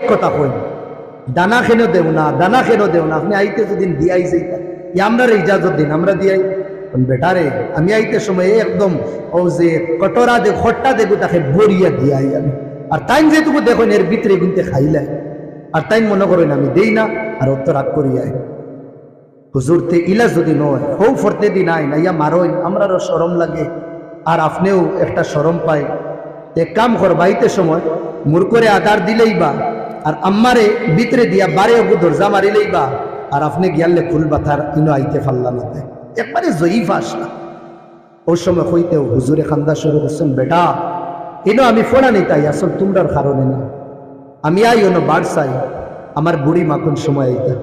কথা কই দানা খেনো দেও না, দানা খেনো দেও না, আপনি আইতে যেদিন দিয়াই যাইতা আমরা ইজাজত দিন, আমরা দিয়াই বেটারে আমি আইতে সময় একদম ও যে কটরা দে খট্টা দেখো তাকে বরিয়া দিয়াই আমি। আর তাই যেটুকু দেখো এর ভিতরে কিন্তু খাইলাই, আর তাই মনে করেন আমি দেই না, আর অত রাগ করিয়াই হুজুর তে ইলা যদি নয় হৌ ফরতে দিন আই না ইয়া মারোই, আমরারও শরম লাগে আর আপনিও একটা শরম পাই। এক কাম কর বাইতে সময় মুর করে আদার দিলেই বা, আর আম্মারে ভিতরে দিয়া বারে ওগু দরজা মারিলেই বা, আর আপনি গিয়ালে খুলবা তার ইনো আইতে পারলাম না, একবারে জয়ীফ আসলা। ওই সময় হইতেও হুজুরে খান্দা শুরু করছেন, বেটা ইনো আমি ফোড়া নেই তাই আসল তোমরার কারণে না, আমি আই অন্য বাড় চাই। আমার বুড়ি মা কোন সময় আইতা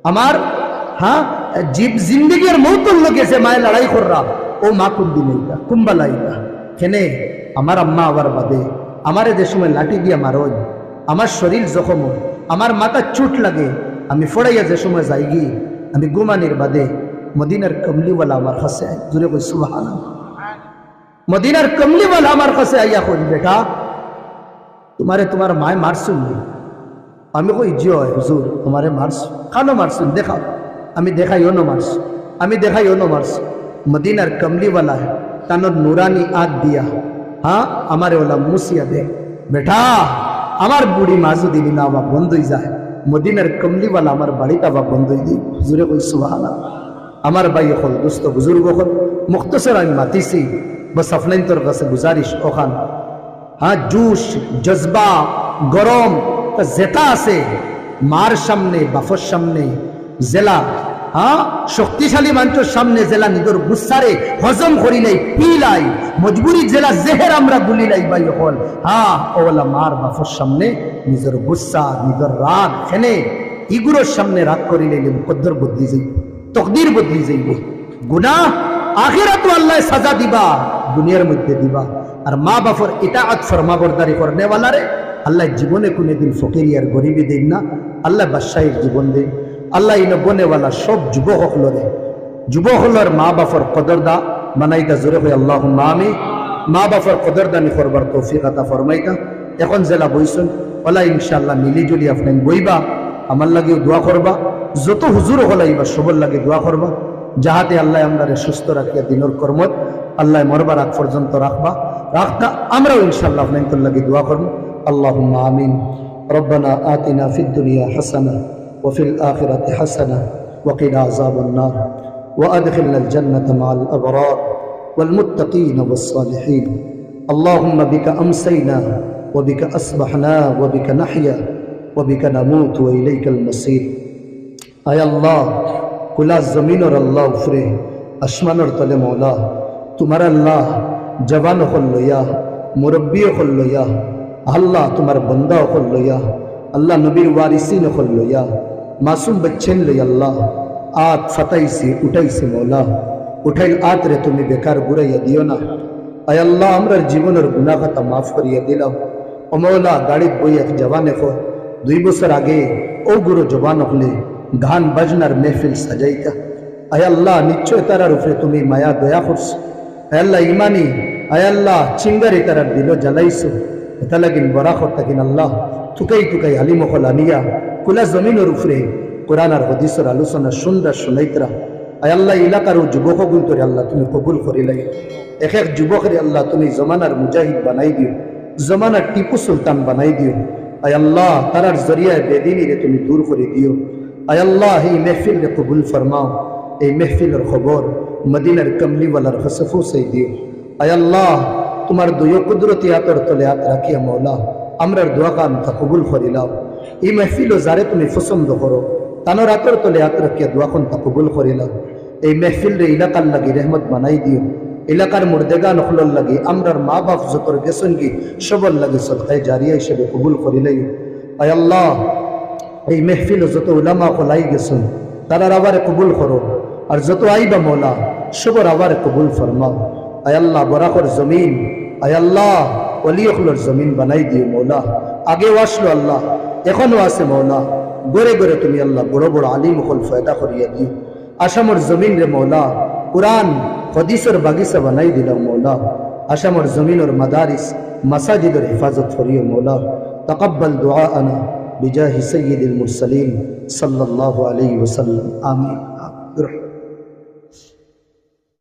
আমার হ্যাঁ জীব জিন্দগির মৌতল গেছে মায়ের লড়াই কররা, ও মা কোন দিন আইতা কুম্বাল আইতা খেনে আমার আম্মা আবার বাদে আমারে যে সময় লাঠি দিয়া মারোই, আমার শরীর জখম, আমার মাথা চুট লাগে, আমি ফড়াইয়া যে সময় যাইগি আমি গুমানির বাদে মদিনার কমলিওয়ালা আমার কাছে জুড়ে কই সুবহানাল্লাহ, মদিনার কমলিওয়ালা আমার কাছে আইয়া কই বেটা তোমারে তোমার মায় মারছুন? আমি কই জি হয় হুজুর তোমারে মারছ, কানো মারছুন দেখাও, আমি দেখাই অন্য মারছ, আমি দেখাই অন্য মারছ। মদিনার কমলিওয়ালা তানোর নুরানি আদ দিয়া হ্যাঁ আমারে ওলা মুসিয়া দে, বেটা আমার বুড়ি মাজু দিলি না বা বন্ধই যায়, মদিনার কমলিওয়ালা আমার বাড়িটা বা বন্ধই দিই। হুজুরে কই সুবহানাল্লাহ। আমার ভাই হল দোস্ত বুজুর্গ হল মুখতসর আমি মাতিছি, বস আপনার তোর কাছে গুজারিশ ওখান হ্যাঁ জুস জজবা গরম যেটা আছে মার সামনে বাফর সামনে জেলা হ্যাঁ শক্তিশালী মানুষের সামনে জেলা নিজের গুসারে হজম করি নাই পিলাই মজবুরি জেলা জেহের আমরা গুলি নাই ভাই হল হ্যাঁ ওলা মার বাফর সামনে নিজের গুসা নিজের রাগ খেনে ইগুলোর সামনে রাগ করি নাই কদ্দর বদলি যাইব, তকদির বদলি যাইব, গুনাহ আখিরাত আল্লাহ সাজা দিবা দুনিয়ার মধ্যে দিবা। আর মা বাপর ইতাআত ফরমাবরদারি করনে ওয়ালারে আল্লাহ জীবনে কোনোদিন ফকিরি আর গরিবি দেন না, আল্লাহ বাদশাহীর জীবন দেন। আল্লাহ ইনো বনেওয়ালা সব যুবক হলরে যুবক হলর মা বাপর কদরদা বানাইতা জোরে হয়ে আল্লাহুম্মা আমিন। মা বাপর কদরদানি করবার তৌফিক আতা ফরমাইতা। এখন জেলা বইছুন ওলা ইনশাআল্লাহ মিলি জুলি আপনি বইবা, আমার লাগেও দোয়া করবা, যত হুজুর হলাইবা সবর লাগে দোয়া করবা, যাহাতে আল্লাহ আমরা সুস্থ রাখিয়া দিনের কর্মত আল্লাহ মরবার আগ পর্যন্ত রাখবা রাখতা আমরাও ইনশাআল্লাহ আপনাদের লাগি দোয়া করব। আল্লাহুম্মা আমিন। রব্বানা আতিনা ফিদ দুনিয়া হাসানাহ ওয়া ফিল আখিরাতি হাসানাহ ওয়া কিনা আযাবান নার ওয়া আদখিলনাল জান্নাতা মা'আল আবরার ওয়াল মুত্তাকিন ওয়াস সালিহিন। আল্লাহুম্মা বিকা আমসাইনা ওয়া বিকা আসবাহনা ওয়া বিকা নাহইয়া ওয়া বিকা নামুত ওয়া ইলাইকাল মাসির। আয় আল্লাহ কুলা জমিনের আল্লাহ উফরে আসমানের তলে মৌলা তোমার আল্লাহ জবান হল লইয়া মুরব্বী হল লইয়া আল্লাহ তোমার বন্দা হল লইয়া আল্লাহ নবীর ওয়ারিসিন হল লইয়া মাসুম বচ্চেন লই আল্লাহ আত ফাতাইছি উঠাইছি মৌলা উঠাইল আত রে তুমি বেকার ঘুরাইয়া দিও না। আয় আল্লাহ আমরার জীবনের গুনাহ খাতা মাফ করিয়া দিলাও। ও মৌলা গাড়িত বই এক জবানে হো 2 বছর আগে ও গুরু জবান হলে গান বাজনার মেহফিল সাজাইতা। আয় আল্লাহ নিশ্চয় তারার উপরে তুমি মায়া দয়া করছো। আয় আল্লাহ ইমানি আয় আল্লাহ চিঙ্গারি তারার দিল জ্বালাইছো, এটা লাগিন বরা করতাকিন আল্লাহ তুকাই তুকাই আলিমহল আনিয়া কুলা জমিনের উপরে কোরআন আর হাদিসের আলোচনা সুন্দর শুনাইতরা। আয় আল্লাহ এলাকার ও যুবক গুন্তরে আল্লাহ তুমি কবুল করিলাই। এক এক যুবকরে আল্লাহ তুমি জমানার মুজাহিদ বানাই দিও, জমানার টিপু সুলতান বানাই দিও। আয় আল্লাহ তারার জরিয়ায় বেদিনীরে তুমি দূর করে দিও। আয় আল্লাহ এই মেহফিল রে কবুল ফরমাও, এই মেহফিলের খবর মদিনার কমলিওয়ালার খসফুসে দিও। আয় আল্লাহ তোমার দুই কুদরতি হাতের তলে হাত রাখিয়া মৌলা আমরার দোয়া কাম তা কবুল করিলাও। এই মেহফিলও যারে তুমি পছন্দ করো তানোর হাতের তলে হাত রাখিয়া দোয়া কন তা কবুল করিলাও। এই মেহফিল রে এলাকার লাগি রহমত বানাই দিও, এলাকার মুর্দেগা নখলর লাগি আমরার মা বাপ যতর গেছেন কি সবর লাগি সদকায়ে জারিয়া হিসেবে কবুল করিলাই। আয় আল্লাহ এই মেহফিল যত উলামা কলাই গেছেন তারার আবার কবুল করো, আর যত আইবা মৌলা সবর আবার কবুল ফরমাও। আয় আল্লাহ বরাকর জমিন আয় আল্লাহ ওলিয়খলর জমিন বানাই দিও মৌলা। আগেও আসলো আল্লাহ এখনো আছে মৌলা, গড়ে গড়ে তুমি আল্লাহ বড় বড় আলিম হল ফয়দা করিয়া দিও। আসামর জমিন রে মৌলা কুরআন হাদিসের বাগিচা বানাই দিলাম মৌলা। আসামর জমিনের মাদারিস মাসাজিদের হেফাজত করিও মৌলা। তাকাব্বাল দুআআনা বিজাহি সাইয়্যিদিল মুরসালিন সাল্লাল্লাহু আলাইহি ওয়াসাল্লাম আমিন।